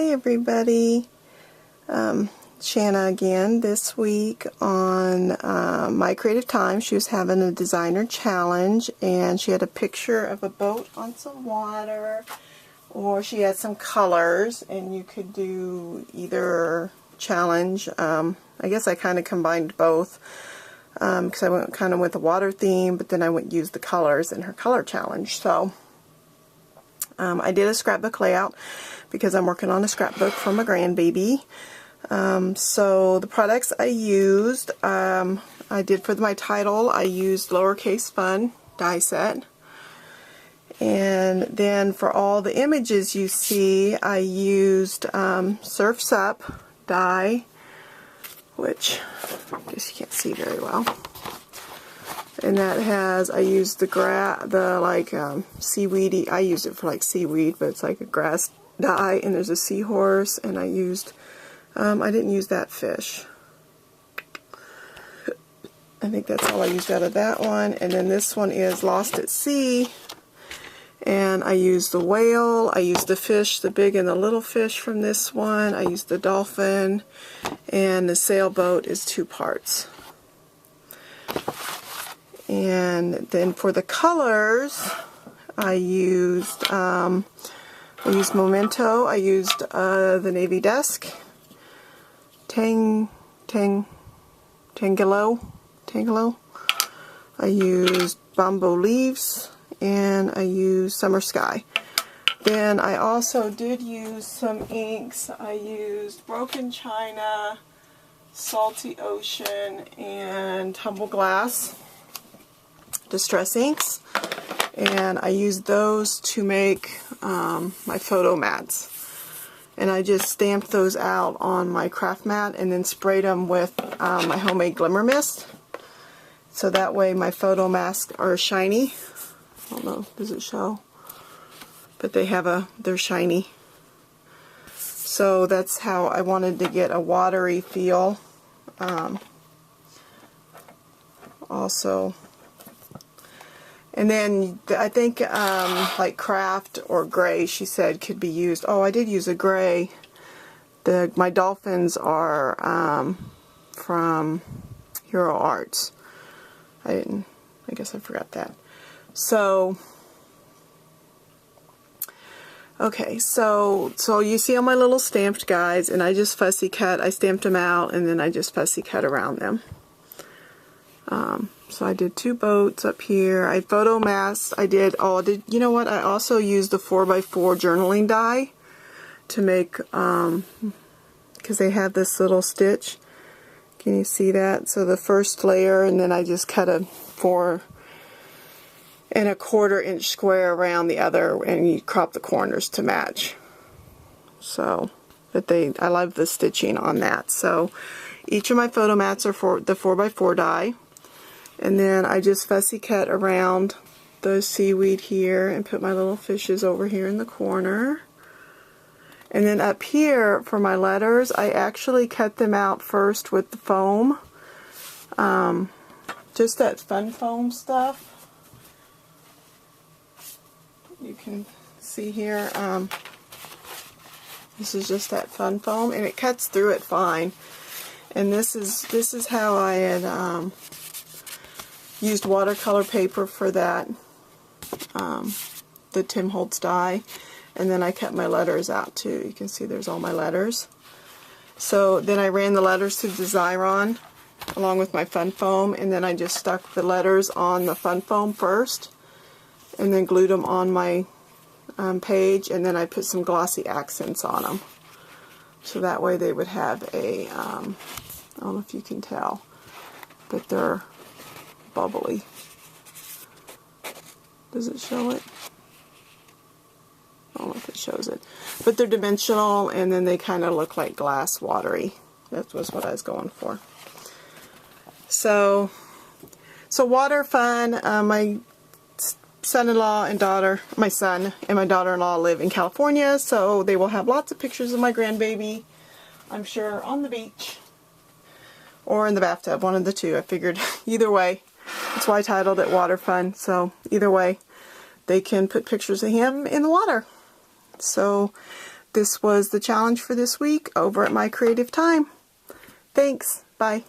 Hi everybody, Shanna again. This week on My Creative Time, she was having a designer challenge and she had a picture of a boat on some water, or she had some colors, and you could do either challenge. I guess I kind of combined both because I went kind of with the water theme, but then I went use the colors in her color challenge. So I did a scrapbook layout because I'm working on a scrapbook for my grandbaby. So the products I used, I did for my title, I used Lowercase Fun die set. And then for all the images you see, I used Surf's Up die, which I guess you can't see very well. And that has, I used the seaweedy, I used it for like seaweed, but it's like a grass dye, and there's a seahorse, and I used, I didn't use that fish. I think that's all I used out of that one. And then this one is Lost at Sea, and I used the whale, I used the fish, the big and the little fish from this one, I used the dolphin, and the sailboat is 2 parts. And then for the colors, I used Memento, I used the Navy Dusk, Tangelo, I used Bamboo Leaves, and I used Summer Sky. Then I also did use some inks. I used Broken China, Salty Ocean, and Tumble Glass Distress inks, and I used those to make my photo mats, and I just stamped those out on my craft mat and then sprayed them with my homemade glimmer mist, so that way my photo masks are shiny. I don't know, does it show? But they're shiny. So that's how I wanted to get a watery feel. Also, and then I think like craft or gray, she said, could be used. Oh, I did use a gray. My dolphins are from Hero Arts. I guess I forgot that. So, okay, so you see all my little stamped guides, and I just fussy cut. I stamped them out, and then I just fussy cut around them. So I did 2 boats up here. I photo masked. You know what? I also used the 4x4 journaling die to make, because they have this little stitch. Can you see that? So the first layer, and then I just cut a 4 1/4 inch square around the other, and you crop the corners to match. So, I love the stitching on that. So each of my photo mats are for the 4x4 die. And then I just fussy cut around the seaweed here and put my little fishes over here in the corner. And then up here for my letters, I actually cut them out first with the foam. Just that fun foam stuff. You can see here, this is just that fun foam, and it cuts through it fine. And this is how I had used watercolor paper for that, the Tim Holtz die, and then I cut my letters out too. You can see there's all my letters. So then I ran the letters through the Xyron along with my fun foam, and then I just stuck the letters on the fun foam first, and then glued them on my page, and then I put some glossy accents on them. So that way they would have a, I don't know if you can tell, but they're bubbly. Does it show it? I don't know if it shows it. But they're dimensional, and then they kind of look like glass watery. That was what I was going for. So water fun. My son-in-law and daughter, my son and my daughter-in-law live in California, so they will have lots of pictures of my grandbaby, I'm sure, on the beach or in the bathtub, one of the two. I figured either way. That's why I titled it Water Fun. So either way, they can put pictures of him in the water. So this was the challenge for this week over at My Creative Time. Thanks. Bye.